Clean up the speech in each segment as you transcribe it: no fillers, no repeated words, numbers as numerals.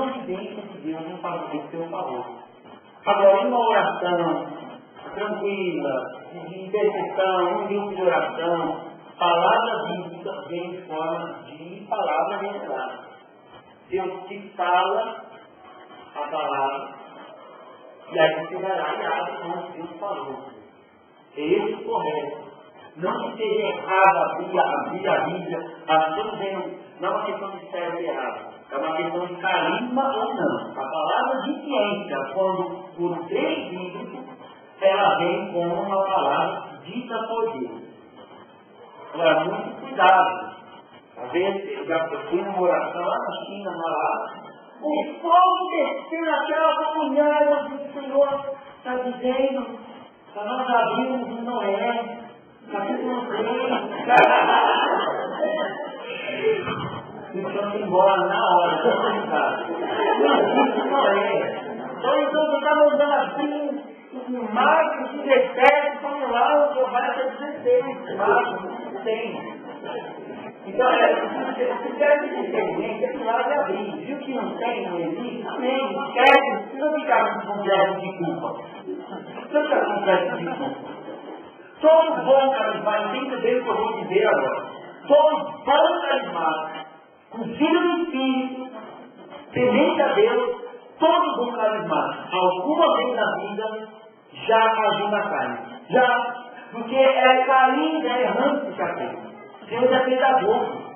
providência de Deus em seu favor. Agora, em uma oração tranquila, de intercessão, um grupo de oração, palavra bíblica vem em forma de palavra revelada. Deus te fala a palavra, e aí você vai lá e abre como Deus falou. É esse o correto. Não que seja errado abrir a Bíblia, não é uma questão de certo e errado, é uma questão de carisma ou não. A palavra de ciência, quando por três bíblicos, ela vem como uma palavra dita por Deus. Agora, muito cuidado. Às vezes, eu fui numa oração lá na China, o povo descendo aquela comunhão que o Senhor está dizendo para nós abrirmos em Noé, capítulo 3. Então, embora na hora, não existe Noé. Então, você está mandando abrir em Marcos 17, vamos lá, o vai até 16, Marcos 100. Então, se quer entender, esse lado é abrir. Viu que não tem, não existe? Nem esquece, não ficar com complexo de culpa. Não ficar com complexo de culpa. Todo bom carismático, tem que ver o que eu vou dizer agora. Todo bom carismático, com filho do Espírito, temente a Deus, todo bom carismático, alguma vez na vida, já agiu na carne. Já, porque é carinho, é errante que já tem. Deus é pedagogo.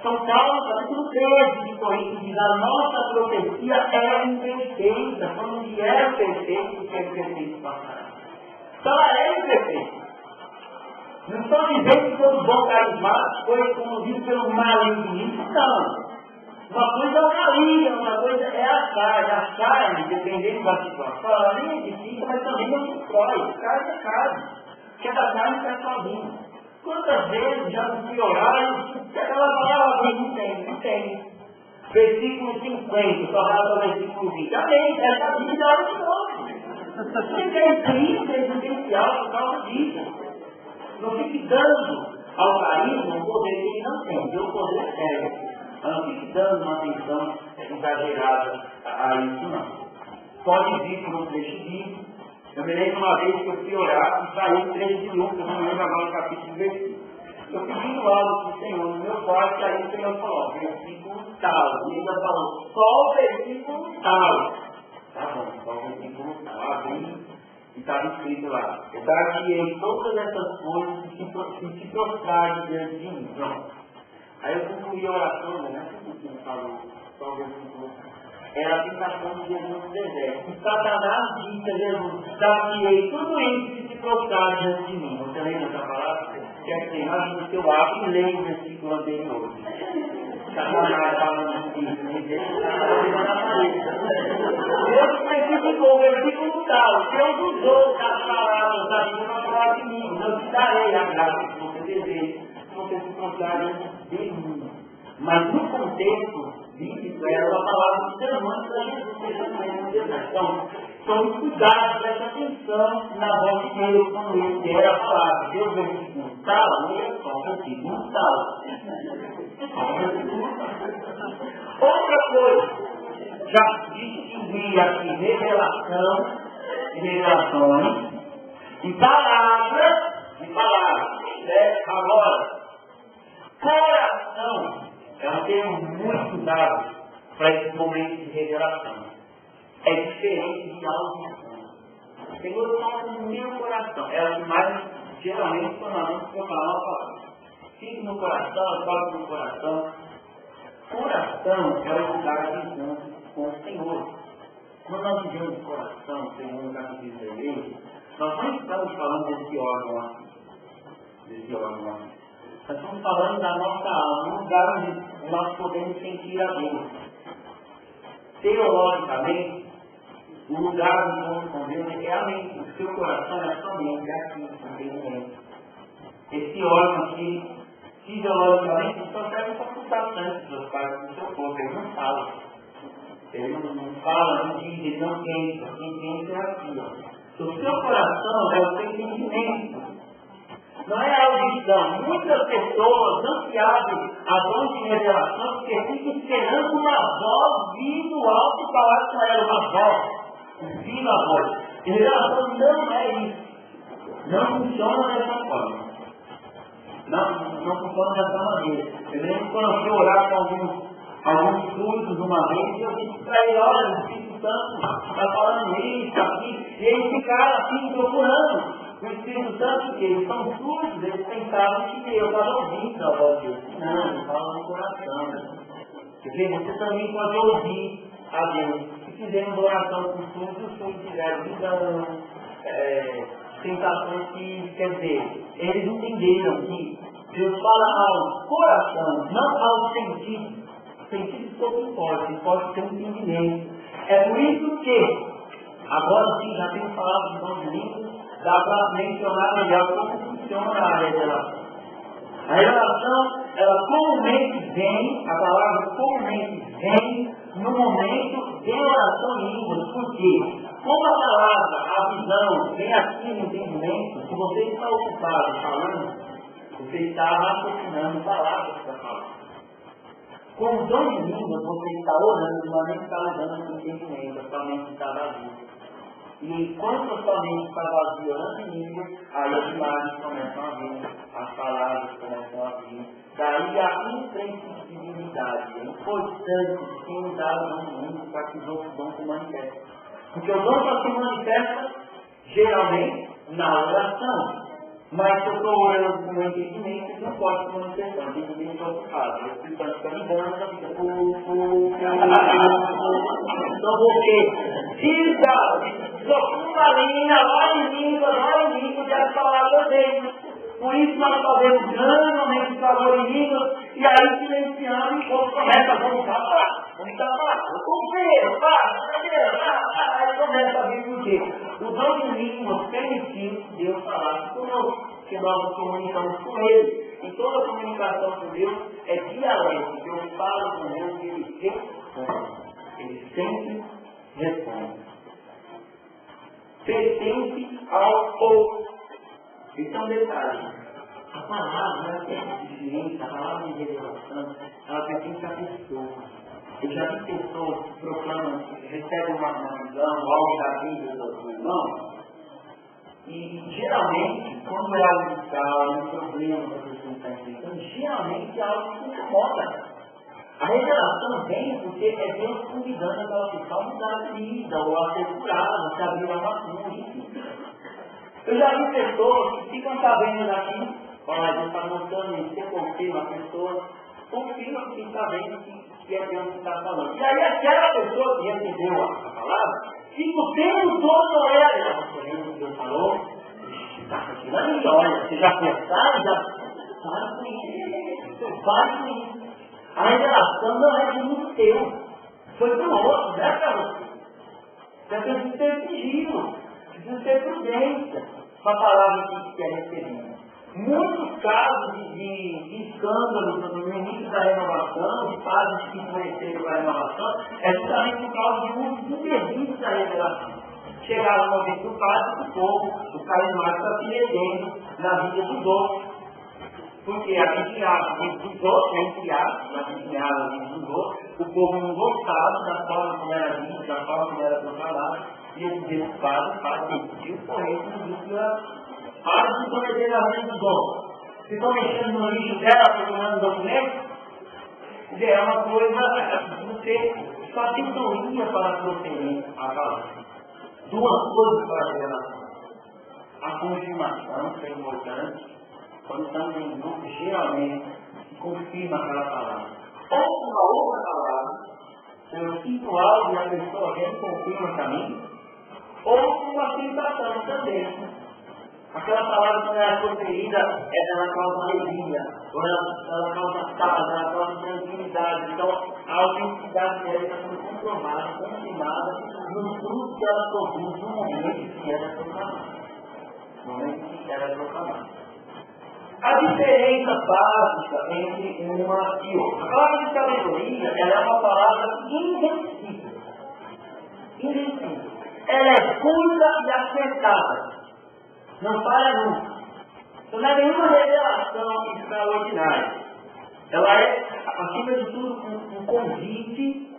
São Paulo, capítulo 13 de Coríntios, diz: a nossa profecia é imperfeita. Quando vier perfeito, porque é perfeito passado. Então ela é imperfeita. Não estou dizendo que todo bom carismático foi conduzido pelo maligno, não. Uma coisa é o maligno, uma coisa é a carne. A carne, dependendo da situação, ela nem é difícil, mas também não destrói. Carne é carne. Porque a da carne está sozinha. Quantas vezes já não fui orar e aquela palavra não tem. Versículo 50, só dá para o versículo 20. Amém, essa vida é de novo. Você tem Cristo existencial por causa disso. Não fique dando ao carisma um poder que ele não tem, o poder é. Mas não fique dando uma atenção exagerada a isso, não. Pode vir por um trecho bíblico. Eu me lembro uma vez que eu fui orar e saiu o trecho de Lucas, eu não lembro agora o capítulo de versículo. Eu pedi algo para o Senhor no meu quarto, e aí o Senhor falou, versículo tal. E ele ainda falou, só o versículo tal. Tá bom, só o versículo tal. Abri e estava escrito lá. Eu dar-te todas essas coisas que se prostrarem diante de mim. Pronto. Aí eu concluí a oração, né? Não sei se falou, só o versículo tal. Era a tentação de Jesus no deserto. E Satanás disse a Jesus, dar-te tudo isso que se prostrar diante de mim. Você lembra essa palavra? Quer dizer, imagina que eu abro e leio o versículo anterior. Satanás falando disso, me deixa na parede. Deus especificou o versículo tal. Deus usou as palavras da Bíblia para falar de mim. Eu te darei a graça que você deseja. Se você se prostrar diante de mim. Mas no contexto bíblico, era uma palavra de sermão para Jesus. Então, tome cuidado, preste atenção na voz de Deus quando ele der a palavra. Deus versículo tal, ele só o versículo tal. Outra coisa, já distingui aqui revelação e revelações em palavras e palavras. Agora, coração é um termo muito usado para esse momento de revelação. É diferente de audição. O Senhor toca no meu coração. É o que mais, geralmente, quando a gente for falar uma palavra. Fique no coração, toque no coração. Coração é o lugar de encontro com o Senhor. Quando nós dizemos coração, Senhor, no capítulo da igreja, nós não estamos falando desse órgão aqui. Nós estamos falando da nossa alma, um lugar onde nós podemos sentir a Deus. Teologicamente, o lugar do encontro com Deus é a mente. O seu coração é a sua mente, é aqui, também. Esse órgão aqui, fisiologicamente, só serve para ocultar sangue das partes do seu corpo. Ele não fala. Ele não fala, não diz, ele não pensa. Quem pensa é aqui, ó. O seu coração é o seu sentimento. Não é a audição. Muitas pessoas não se abrem a dom de revelação porque ficam esperando uma voz avó, o filho a avó. Revelação não é isso. Não funciona dessa forma. Não funciona dessa maneira. Eu lembro quando eu fui orar com alguns surdos uma vez, eu disse para ele, olha, o Espírito Santo está falando isso aqui, e eles ficaram assim procurando o Espírito Santo, porque eles são surdos, eles pensavam que eu estava ouvindo a voz de Deus. Não, ele fala no coração. Né? Porque você também pode ouvir a Deus. Se fizermos oração com surdos, os surdos tiveram visão, tentações que, quer dizer, eles entenderam que Deus fala ao coração, não ao sentido. O sentido pouco pode ter um entendimento. É por isso que, agora sim, já tenho falado de dom de línguas, dá para mencionar melhor como funciona a revelação. A revelação, ela comumente vem, a palavra comumente vem no momento de oração em línguas. Por quê? Como a palavra, a visão, vem aqui no entendimento, se você está ocupado falando, você está raciocinando palavras para falar. Com o dom de línguas, você está orando, sua mente está orando com entendimento, a sua mente está vazia. E enquanto a sua mente está vazia orando em línguas, aí as imagens começam a vir, as palavras começam a vir. Daí a imprescindibilidade. É importante quem usar o dom de línguas para que os outros dons se manifestem. Porque o dom só se manifesta, geralmente, na oração. Mas se eu estou orando com o meu entendimento, ele não pode se manifestar. O entendimento é ocupado. O Espírito Santo está me dando, então porque se profunda a linha, ora em língua, e as palavras dele. Por isso nós fazemos grandemente favor em língua, e aí silenciando, e o povo começa a voltar, aí começa a vir por quê? O dom de línguas permitiu que Deus falasse conosco, que nós nos comunicamos com Ele. E toda comunicação com Deus é dialógica. Deus fala com Deus e Ele responde. Ele sempre responde. Pertence ao outro. Esse é um detalhe. A palavra é diferente, a palavra de revelação, ela pertence à pessoa. Eu já vi pessoas que proclamam, recebem uma visão, algo da vida do irmão, e geralmente, quando é algo vital, um problema que a pessoa está enfrentando, geralmente é algo que incomoda. A revelação vem porque é Deus convidando aquela pessoa a mudar a vida, ou a ser curada, a se abrir uma cura, enfim. Eu já vi pessoas que ficam sabendo daqui, olha, Deus está mostrando isso, você confirma, a pessoa confirma que está vendo que é Deus que está falando. E aí aquela pessoa que recebeu a palavra, fica o tempo todo olhando, ela está vendo o que Deus falou, está aqui na minha, olha, você já pensaram, já para com isso, para com isso. A revelação não é de um teu, foi para o outro, não é para você. Você precisa ter sigilo, precisa ter prudência com a palavra que é recebida. Muitos casos de escândalos no início da renovação, de padres que influenciaram a renovação, é justamente por causa de uso indevido da revelação. Chegaram no momento do padre, do povo, o carismático está se perdendo na vida dos outros. Porque a vizinhança dos outros, entre aspas, a vizinhança dos outros, o povo não gostava da forma como era dito, da forma como era proclamado, e eles diziam, padre, e o correto não disse para de cometer a vida dos outros. Se estão mexendo no lixo dela, procurando documentos, é uma coisa que você sabedoria para proferir a palavra. Duas coisas para a revelação. A confirmação, que é importante, quando estamos em grupo, geralmente se confirma aquela palavra. Ou uma outra palavra, eu sinto algo e a pessoa vem e confirma para mim, ou uma sensação também. Aquela palavra quando ela é proferida, ela causa alegria, ou ela causa paz, ela causa tranquilidade. Então, a autenticidade dela está sendo comprovada, confirmada, no fruto que ela produz no momento que ela é proclamada. No momento que ela é proclamada. A diferença básica entre uma e outra. A palavra de sabedoria, ela é uma palavra invencível. Invencível. Ela é pura e acertada. Não falha nunca. Então não é nenhuma revelação extraordinária. Ela é, acima de tudo, um convite